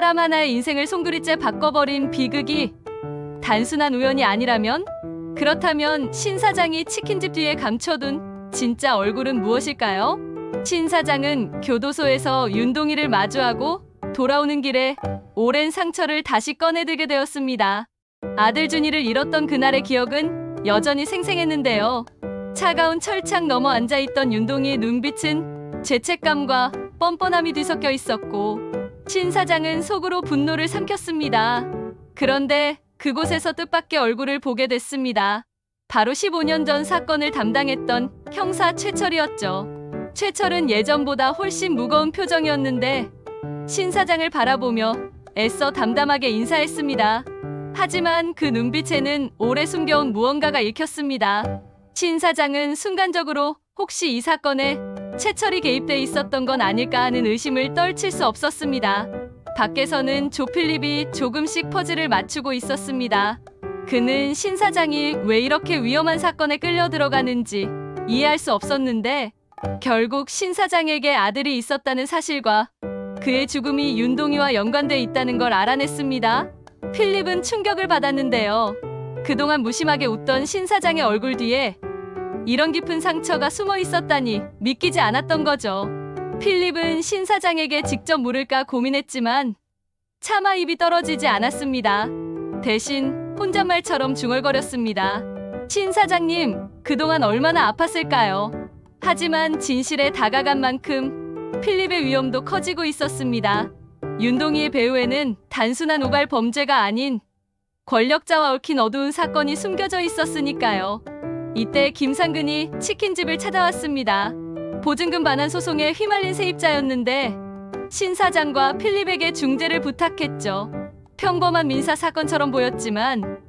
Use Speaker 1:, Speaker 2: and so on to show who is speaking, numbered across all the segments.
Speaker 1: 사람 하나의 인생을 송두리째 바꿔버린 비극이 단순한 우연이 아니라면? 그렇다면 신 사장이 치킨집 뒤에 감춰둔 진짜 얼굴은 무엇일까요? 신 사장은 교도소에서 윤동이를 마주하고 돌아오는 길에 오랜 상처를 다시 꺼내들게 되었습니다. 아들 준이를 잃었던 그날의 기억은 여전히 생생했는데요. 차가운 철창 너머 앉아있던 윤동이의 눈빛은 죄책감과 뻔뻔함이 뒤섞여 있었고 신 사장은 속으로 분노를 삼켰습니다. 그런데 그곳에서 뜻밖의 얼굴을 보게 됐습니다. 바로 15년 전 사건을 담당했던 형사 최철이었죠. 최철은 예전보다 훨씬 무거운 표정이었는데 신 사장을 바라보며 애써 담담하게 인사했습니다. 하지만 그 눈빛에는 오래 숨겨온 무언가가 읽혔습니다. 신 사장은 순간적으로 혹시 이 사건에 최철이 개입돼 있었던 건 아닐까 하는 의심을 떨칠 수 없었습니다. 밖에서는 조필립이 조금씩 퍼즐을 맞추고 있었습니다. 그는 신 사장이 왜 이렇게 위험한 사건에 끌려 들어가는지 이해할 수 없었는데 결국 신 사장에게 아들이 있었다는 사실과 그의 죽음이 윤동이와 연관돼 있다는 걸 알아냈습니다. 필립은 충격을 받았는데요. 그동안 무심하게 웃던 신 사장의 얼굴 뒤에 이런 깊은 상처가 숨어 있었다니 믿기지 않았던 거죠. 필립은 신 사장에게 직접 물을까 고민했지만 차마 입이 떨어지지 않았습니다. 대신 혼잣말처럼 중얼거렸습니다. 신 사장님, 그동안 얼마나 아팠을까요? 하지만 진실에 다가간 만큼 필립의 위험도 커지고 있었습니다. 윤동이의 배후에는 단순한 우발 범죄가 아닌 권력자와 얽힌 어두운 사건이 숨겨져 있었으니까요. 이때 김상근이 치킨집을 찾아왔습니다. 보증금 반환 소송에 휘말린 세입자였는데 신 사장과 필립에게 중재를 부탁했죠. 평범한 민사 사건처럼 보였지만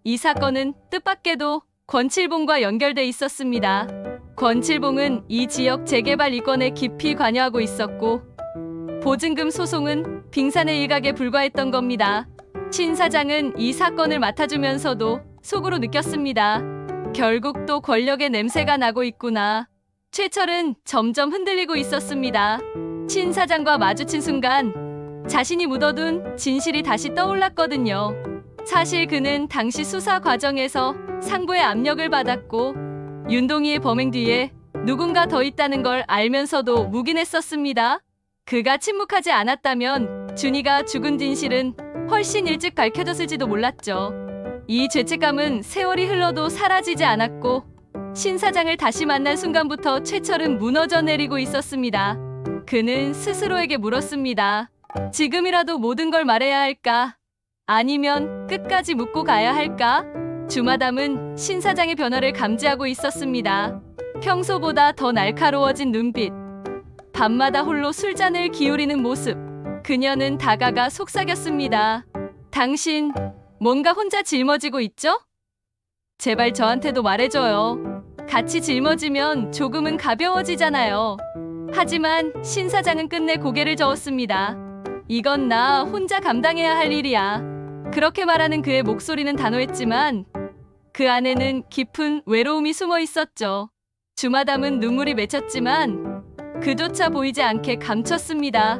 Speaker 1: 이 사건은 뜻밖에도 권칠봉과 연결돼 있었습니다. 권칠봉은 이 지역 재개발 이권에 깊이 관여하고 있었고 보증금 소송은 빙산의 일각에 불과했던 겁니다. 신 사장은 이 사건을 맡아주면서도 속으로 느꼈습니다. 결국 또 권력의 냄새가 나고 있구나. 최철은 점점 흔들리고 있었습니다. 신 사장과 마주친 순간 자신이 묻어둔 진실이 다시 떠올랐거든요. 사실 그는 당시 수사 과정에서 상부의 압력을 받았고 윤동이의 범행 뒤에 누군가 더 있다는 걸 알면서도 묵인했었습니다. 그가 침묵하지 않았다면 준이가 죽은 진실은 훨씬 일찍 밝혀졌을지도 몰랐죠. 이 죄책감은 세월이 흘러도 사라지지 않았고 신 사장을 다시 만난 순간부터 최철은 무너져 내리고 있었습니다. 그는 스스로에게 물었습니다. 지금이라도 모든 걸 말해야 할까? 아니면 끝까지 묻고 가야 할까? 주마담은 신 사장의 변화를 감지하고 있었습니다. 평소보다 더 날카로워진 눈빛, 밤마다 홀로 술잔을 기울이는 모습. 그녀는 다가가 속삭였습니다. 당신 뭔가 혼자 짊어지고 있죠? 제발 저한테도 말해줘요. 같이 짊어지면 조금은 가벼워지잖아요. 하지만 신 사장은 끝내 고개를 저었습니다. 이건 나 혼자 감당해야 할 일이야. 그렇게 말하는 그의 목소리는 단호했지만 그 안에는 깊은 외로움이 숨어 있었죠. 주마담은 눈물이 맺혔지만 그조차 보이지 않게 감췄습니다.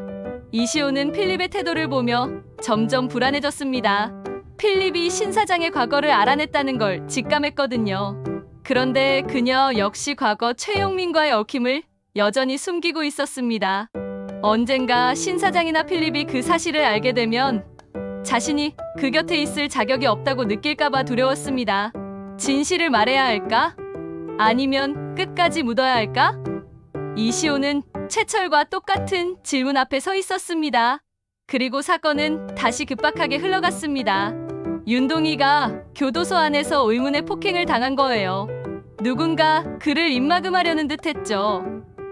Speaker 1: 이시오는 필립의 태도를 보며 점점 불안해졌습니다. 필립이 신 사장의 과거를 알아냈다는 걸 직감했거든요. 그런데 그녀 역시 과거 최용민과의 얽힘을 여전히 숨기고 있었습니다. 언젠가 신 사장이나 필립이 그 사실을 알게 되면 자신이 그 곁에 있을 자격이 없다고 느낄까봐 두려웠습니다. 진실을 말해야 할까? 아니면 끝까지 묻어야 할까? 이시오는 최철과 똑같은 질문 앞에 서 있었습니다. 그리고 사건은 다시 급박하게 흘러갔습니다. 윤동이가 교도소 안에서 의문의 폭행을 당한 거예요. 누군가 그를 입막음하려는 듯했죠.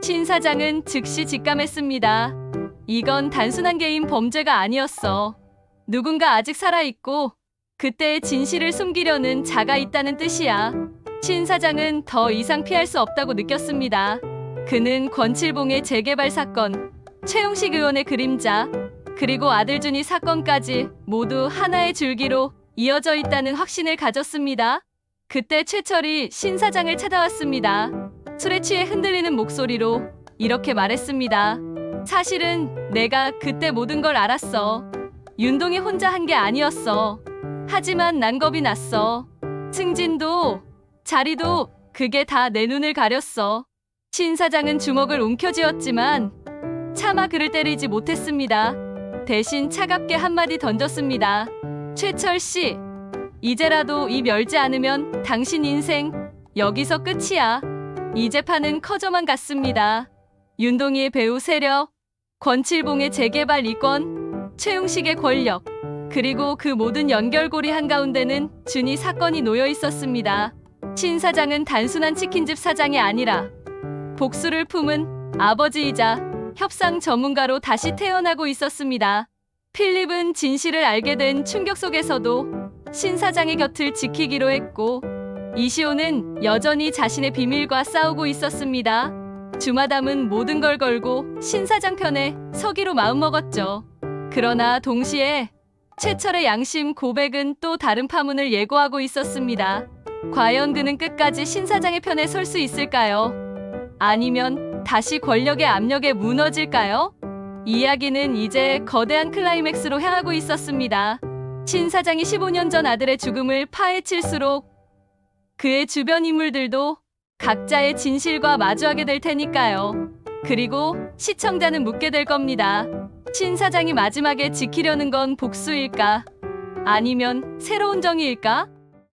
Speaker 1: 신 사장은 즉시 직감했습니다. 이건 단순한 개인 범죄가 아니었어. 누군가 아직 살아있고 그때의 진실을 숨기려는 자가 있다는 뜻이야. 신 사장은 더 이상 피할 수 없다고 느꼈습니다. 그는 권칠봉의 재개발 사건, 최용식 의원의 그림자, 그리고 아들 준이 사건까지 모두 하나의 줄기로 이어져 있다는 확신을 가졌습니다. 그때 최철이 신 사장을 찾아왔습니다. 술에 취해 흔들리는 목소리로 이렇게 말했습니다. 사실은 내가 그때 모든 걸 알았어. 윤동이 혼자 한 게 아니었어. 하지만 난 겁이 났어. 승진도, 자리도 그게 다 내 눈을 가렸어. 신 사장은 주먹을 움켜쥐었지만 차마 그를 때리지 못했습니다. 대신 차갑게 한마디 던졌습니다. 최철 씨, 이제라도 입 열지 않으면 당신 인생 여기서 끝이야. 이 재판은 커져만 갔습니다. 윤동희의 배우 세력, 권칠봉의 재개발 이권, 최용식의 권력, 그리고 그 모든 연결고리 한가운데는 준이 사건이 놓여 있었습니다. 신 사장은 단순한 치킨집 사장이 아니라 복수를 품은 아버지이자 협상 전문가로 다시 태어나고 있었습니다. 필립은 진실을 알게 된 충격 속에서도 신 사장의 곁을 지키기로 했고, 이시오는 여전히 자신의 비밀과 싸우고 있었습니다. 주마담은 모든 걸 걸고 신 사장 편에 서기로 마음먹었죠. 그러나 동시에 최철의 양심 고백은 또 다른 파문을 예고하고 있었습니다. 과연 그는 끝까지 신 사장의 편에 설 수 있을까요? 아니면 다시 권력의 압력에 무너질까요? 이야기는 이제 거대한 클라이맥스로 향하고 있었습니다. 신 사장이 15년 전 아들의 죽음을 파헤칠수록 그의 주변 인물들도 각자의 진실과 마주하게 될 테니까요. 그리고 시청자는 묻게 될 겁니다. 신 사장이 마지막에 지키려는 건 복수일까? 아니면 새로운 정의일까?